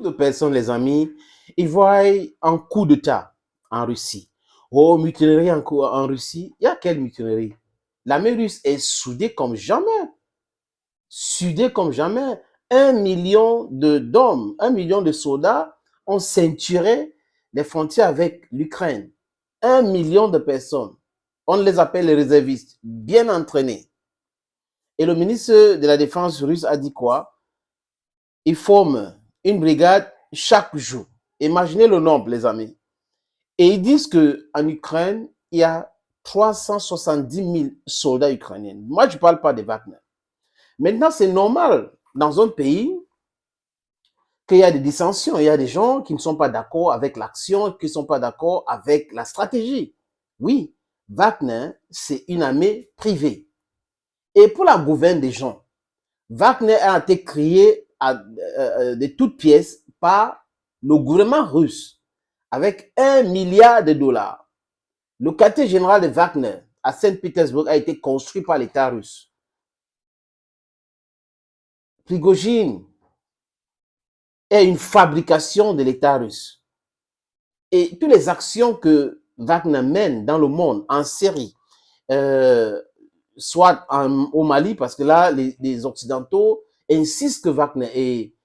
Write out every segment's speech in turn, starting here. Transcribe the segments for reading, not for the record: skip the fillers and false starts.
de personnes, les amis, ils voient un coup d'État en Russie. Oh, mutinerie en Russie. Il y a quelle mutinerie? L'armée russe est soudée comme jamais. Soudée comme jamais. 1 million d'hommes, 1 million de soldats ont ceinturé les frontières avec l'Ukraine. 1 million de personnes. On les appelle les réservistes, bien entraînés. Et le ministre de la Défense russe a dit quoi? Ils forment une brigade chaque jour. Imaginez le nombre, les amis. Et ils disent qu'en Ukraine, il y a 370 000 soldats ukrainiens. Moi, je ne parle pas de Wagner. Maintenant, c'est normal dans un pays qu'il y a des dissensions. Il y a des gens qui ne sont pas d'accord avec l'action, qui ne sont pas d'accord avec la stratégie. Oui, Wagner, c'est une armée privée. Et pour la gouverne des gens, Wagner a été créé de toutes pièces par le gouvernement russe avec 1 milliard de dollars. Le quartier général de Wagner à Saint-Pétersbourg a été construit par l'État russe. Prigojine est une fabrication de l'État russe. Et toutes les actions que Wagner mène dans le monde en série, soit au Mali, parce que là, les Occidentaux insistent que Wagner est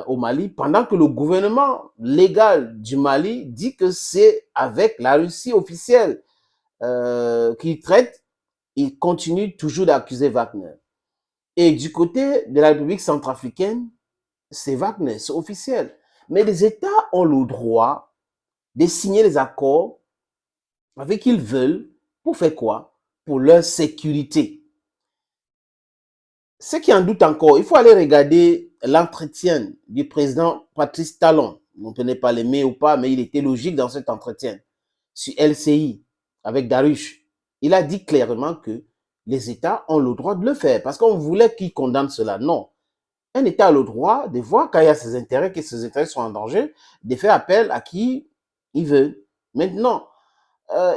au Mali, pendant que le gouvernement légal du Mali dit que c'est avec la Russie officielle qu'il traite. Il continue toujours d'accuser Wagner. Et du côté de la République centrafricaine, c'est Wagner, c'est officiel. Mais les États ont le droit de signer les accords avec qui ils veulent. Pour faire quoi? Pour leur sécurité. Ceux qui en doutent encore, il faut aller regarder l'entretien du président Patrice Talon. On ne connaît pas l'aimer ou pas, mais il était logique dans cet entretien sur LCI avec Darush. Il a dit clairement que les États ont le droit de le faire parce qu'on voulait qu'ils condamnent cela. Non. Un État a le droit de voir quand il y a ses intérêts, que ses intérêts sont en danger, de faire appel à qui il veut. Maintenant,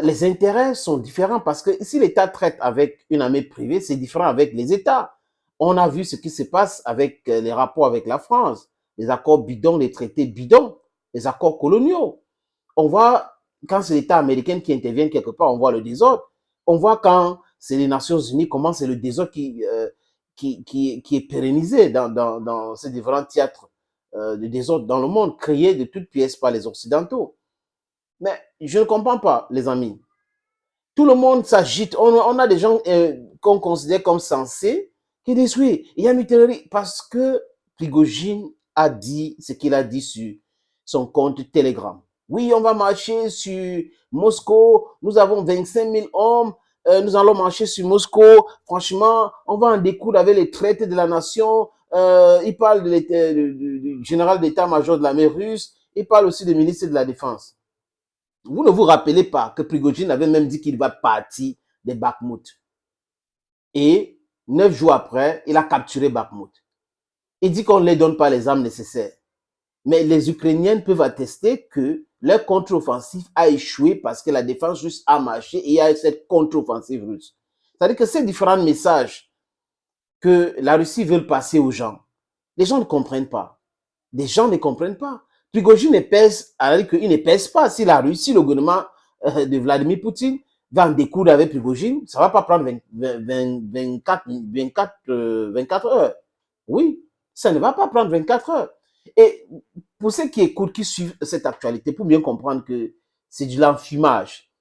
les intérêts sont différents parce que si l'État traite avec une armée privée, c'est différent avec les États. On a vu ce qui se passe avec les rapports avec la France, les accords bidons, les traités bidons, les accords coloniaux. On voit quand c'est l'État américain qui intervient quelque part, on voit le désordre. On voit quand c'est les Nations Unies, comment c'est le désordre qui est pérennisé dans ces différents théâtres de désordre dans le monde, créés de toutes pièces par les Occidentaux. Mais je ne comprends pas, les amis. Tout le monde s'agite. On a des gens qu'on considère comme sensés qui disent oui, il y a mutinerie parce que Prigojine a dit ce qu'il a dit sur son compte Telegram. Oui, on va marcher sur Moscou. Nous avons 25 000 hommes. Nous allons marcher sur Moscou. Franchement, on va en découdre avec les traités de la nation. Il parle du général d'état-major de l'armée russe. Il parle aussi du ministre de la Défense. Vous ne vous rappelez pas que Prigojine avait même dit qu'il va partir de Bakhmut. Et 9 jours après, il a capturé Bakhmut. Il dit qu'on ne leur donne pas les armes nécessaires. Mais les Ukrainiens peuvent attester que leur contre-offensive a échoué parce que la défense russe a marché et il y a cette contre-offensive russe. C'est-à-dire que ces différents messages que la Russie veut passer aux gens, les gens ne comprennent pas. Les gens ne comprennent pas. Prigojine ne pèse, il ne pèse pas. Si la Russie, le gouvernement de Vladimir Poutine va en découdre avec Prigojine, ça ne va pas prendre 24 heures. Oui, ça ne va pas prendre 24 heures. Et pour ceux qui écoutent, qui suivent cette actualité, pour bien comprendre que c'est de l'enfumage,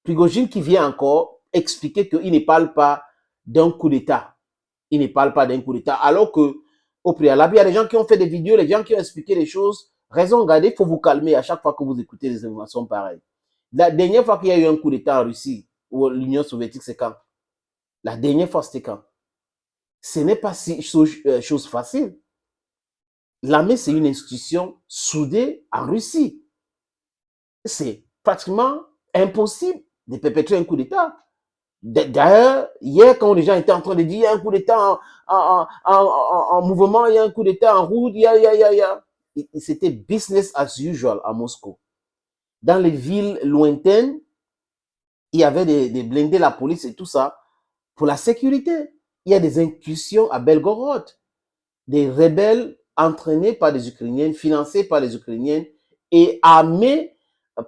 Prigojine qui vient encore expliquer qu'il ne parle pas d'un coup d'État. Il ne parle pas d'un coup d'État, alors que au préalable, il y a des gens qui ont fait des vidéos, les gens qui ont expliqué les choses. Raison gardée, il faut vous calmer à chaque fois que vous écoutez des informations pareilles. La dernière fois qu'il y a eu un coup d'État en Russie, ou l'Union soviétique, c'est quand? La dernière fois, c'était quand? Ce n'est pas chose facile. L'armée, c'est une institution soudée en Russie. C'est pratiquement impossible de perpétrer un coup d'État. D'ailleurs, hier, quand les gens étaient en train de dire il y a un coup d'État en mouvement, il y a un coup d'État en route, c'était business as usual à Moscou. Dans les villes lointaines, il y avait des blindés, la police et tout ça, pour la sécurité. Il y a des incursions à Belgorod, des rebelles entraînés par les Ukrainiens, financés par les Ukrainiens et armés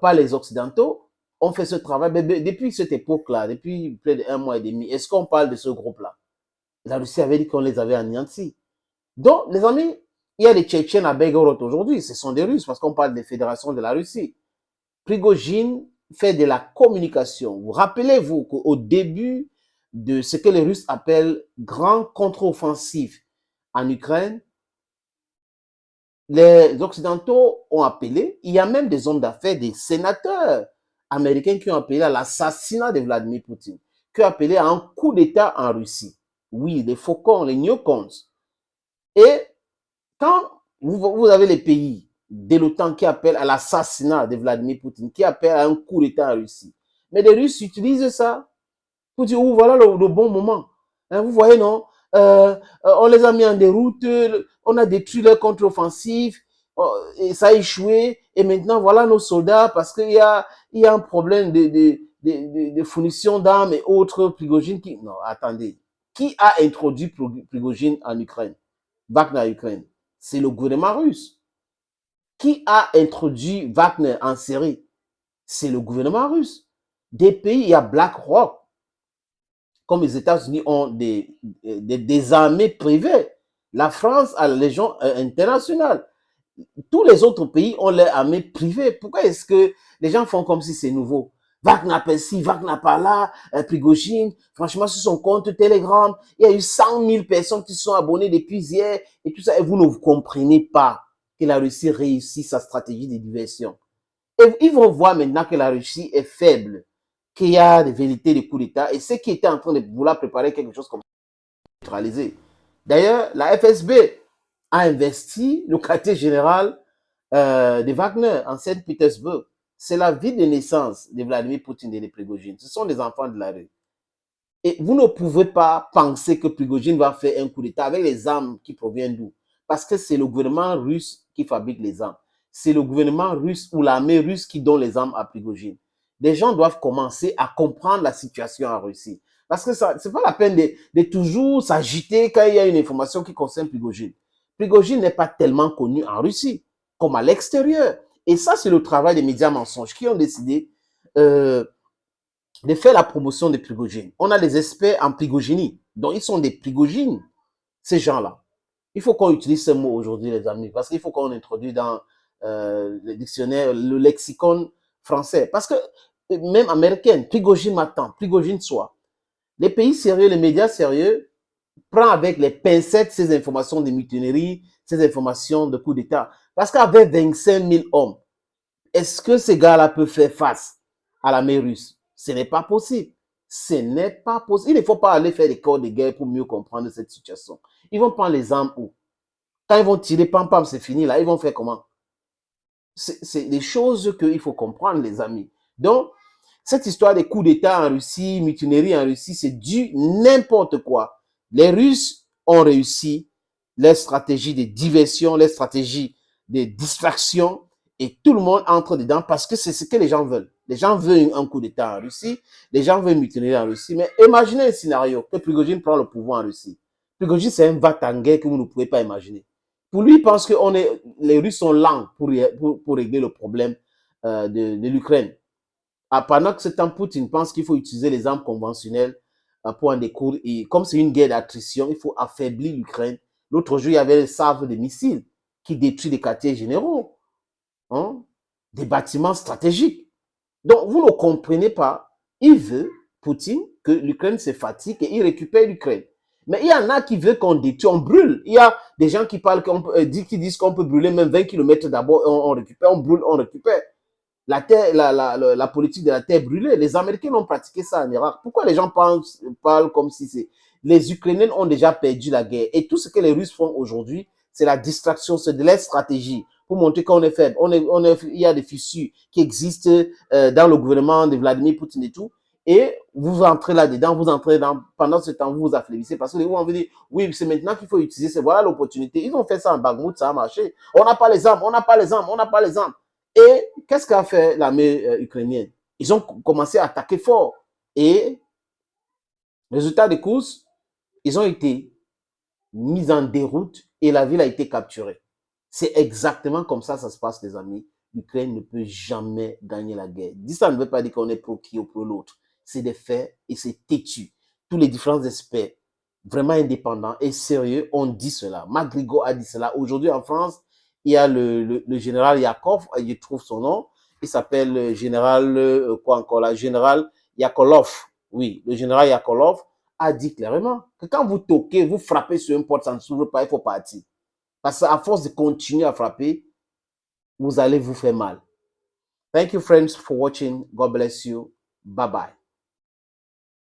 par les Occidentaux, ont fait ce travail. Mais depuis cette époque-là, depuis près d'1 mois et demi, est-ce qu'on parle de ce groupe-là? La Russie avait dit qu'on les avait anéantis. Donc, les amis, il y a des Tchétchènes à Belgorod aujourd'hui, ce sont des Russes, parce qu'on parle des fédérations de la Russie. Prigojine fait de la communication. Vous rappelez-vous qu'au début de ce que les Russes appellent grand contre-offensif en Ukraine, les Occidentaux ont appelé, il y a même des hommes d'affaires, des sénateurs américains qui ont appelé à l'assassinat de Vladimir Poutine, qui ont appelé à un coup d'État en Russie. Oui, les faucons, les neocons. Et quand vous avez les pays de l'OTAN qui appellent à l'assassinat de Vladimir Poutine, qui appellent à un coup d'État en Russie, mais les Russes utilisent ça pour dire, oh, voilà le bon moment. Hein, vous voyez, non? On les a mis en déroute, on a détruit leur contre-offensive, et ça a échoué, et maintenant, voilà nos soldats, parce qu'il y a un problème de fournition d'armes et autres. Prigojine qui... Non, attendez. Qui a introduit Prigojine en Ukraine? Wagner en Ukraine? C'est le gouvernement russe. Qui a introduit Wagner en Syrie? C'est le gouvernement russe. Des pays, il y a BlackRock, comme les États-Unis ont des armées privées. La France a la Légion internationale. Tous les autres pays ont leurs armées privées. Pourquoi est-ce que les gens font comme si c'est nouveau? Wagner par ci, Wagner par là, Prigojine, franchement, sur son compte Telegram, il y a eu 100 000 personnes qui sont abonnées depuis hier et tout ça. Et vous ne comprenez pas que la Russie réussit sa stratégie de diversion. Et ils vont voir maintenant que la Russie est faible, qu'il y a des vérités de coup d'État et ceux qui étaient en train de vouloir préparer quelque chose comme ça, neutraliser. D'ailleurs, la FSB a investi le quartier général de Wagner en Saint-Pétersbourg. C'est la ville de naissance de Vladimir Poutine et de Prigojine. Ce sont des enfants de la rue. Et vous ne pouvez pas penser que Prigojine va faire un coup d'État avec les armes qui proviennent d'où? Parce que c'est le gouvernement russe qui fabrique les armes. C'est le gouvernement russe ou l'armée russe qui donne les armes à Prigojine. Les gens doivent commencer à comprendre la situation en Russie. Parce que ce n'est pas la peine de toujours s'agiter quand il y a une information qui concerne Prigojine. Prigojine n'est pas tellement connu en Russie comme à l'extérieur. Et ça, c'est le travail des médias mensonges qui ont décidé de faire la promotion de Prigojine. On a des experts en prigogénie. Donc, ils sont des prigogines, ces gens-là. Il faut qu'on utilise ce mot aujourd'hui, les amis, parce qu'il faut qu'on introduise dans le dictionnaire, le lexicon français. Parce que même américaine, Prigojine m'attend, Prigojine soit. Les pays sérieux, les médias sérieux, prennent avec les pincettes ces informations de mutinerie, ces informations de coup d'État. Parce qu'avec 25 000 hommes, est-ce que ces gars-là peuvent faire face à l'armée russe? Ce n'est pas possible. Ce n'est pas possible. Il ne faut pas aller faire des corps de guerre pour mieux comprendre cette situation. Ils vont prendre les armes où? Quand ils vont tirer, pam, pam, c'est fini. Là, ils vont faire comment? C'est des choses qu'il faut comprendre, les amis. Donc, cette histoire des coups d'État en Russie, mutinerie en Russie, c'est dû n'importe quoi. Les Russes ont réussi leur stratégie de diversion, leur stratégie de distraction, et tout le monde entre dedans parce que c'est ce que les gens veulent. Les gens veulent un coup d'État en Russie, les gens veulent mutinerie en Russie, mais imaginez un scénario que Prigojine prend le pouvoir en Russie. Prigojine, c'est un va-t-en-guerre que vous ne pouvez pas imaginer. Pour lui, il pense que les Russes sont lents pour régler le problème de l'Ukraine. Pendant que ce temps, Poutine pense qu'il faut utiliser les armes conventionnelles pour en découdre. Et comme c'est une guerre d'attrition, il faut affaiblir l'Ukraine. L'autre jour, il y avait le sabre de missiles qui détruit des quartiers généraux, hein, des bâtiments stratégiques. Donc, vous ne comprenez pas. Il veut, Poutine, que l'Ukraine se fatigue et il récupère l'Ukraine. Mais il y en a qui veulent qu'on détruise, on brûle. Il y a des gens qui parlent, qui disent qu'on peut brûler même 20 km d'abord, on récupère, on brûle, on récupère. La politique de la terre brûlée. Les Américains ont pratiqué ça en Irak. Pourquoi les gens parlent comme si c'est... Les Ukrainiens ont déjà perdu la guerre. Et tout ce que les Russes font aujourd'hui, c'est la distraction, c'est de leur stratégie pour montrer qu'on est faible. Il y a des fissures qui existent dans le gouvernement de Vladimir Poutine et tout. Et vous entrez là-dedans, pendant ce temps, vous vous affaiblissez parce que les gens vont vous dire, oui, c'est maintenant qu'il faut utiliser, voilà l'opportunité. Ils ont fait ça en Bakhmout, ça a marché. On n'a pas les armes, on n'a pas les armes, on n'a pas les armes. Et qu'est-ce qu'a fait l'armée ukrainienne? Ils ont commencé à attaquer fort. Et résultat des courses, ils ont été mis en déroute et la ville a été capturée. C'est exactement comme ça se passe, les amis. L'Ukraine ne peut jamais gagner la guerre. Ça ne veut pas dire qu'on est pro qui ou pro l'autre. C'est des faits et c'est têtu. Tous les différents experts, vraiment indépendants et sérieux, ont dit cela. Magrigo a dit cela. Aujourd'hui, en France, il y a le général Yakov, je trouve son nom. Il s'appelle général, quoi encore là, général Yakolov. Oui, le général Yakolov a dit clairement que quand vous toquez, vous frappez sur une porte, ça ne s'ouvre pas, il faut partir. Parce qu'à force de continuer à frapper, vous allez vous faire mal. Thank you, friends, for watching. God bless you. Bye-bye.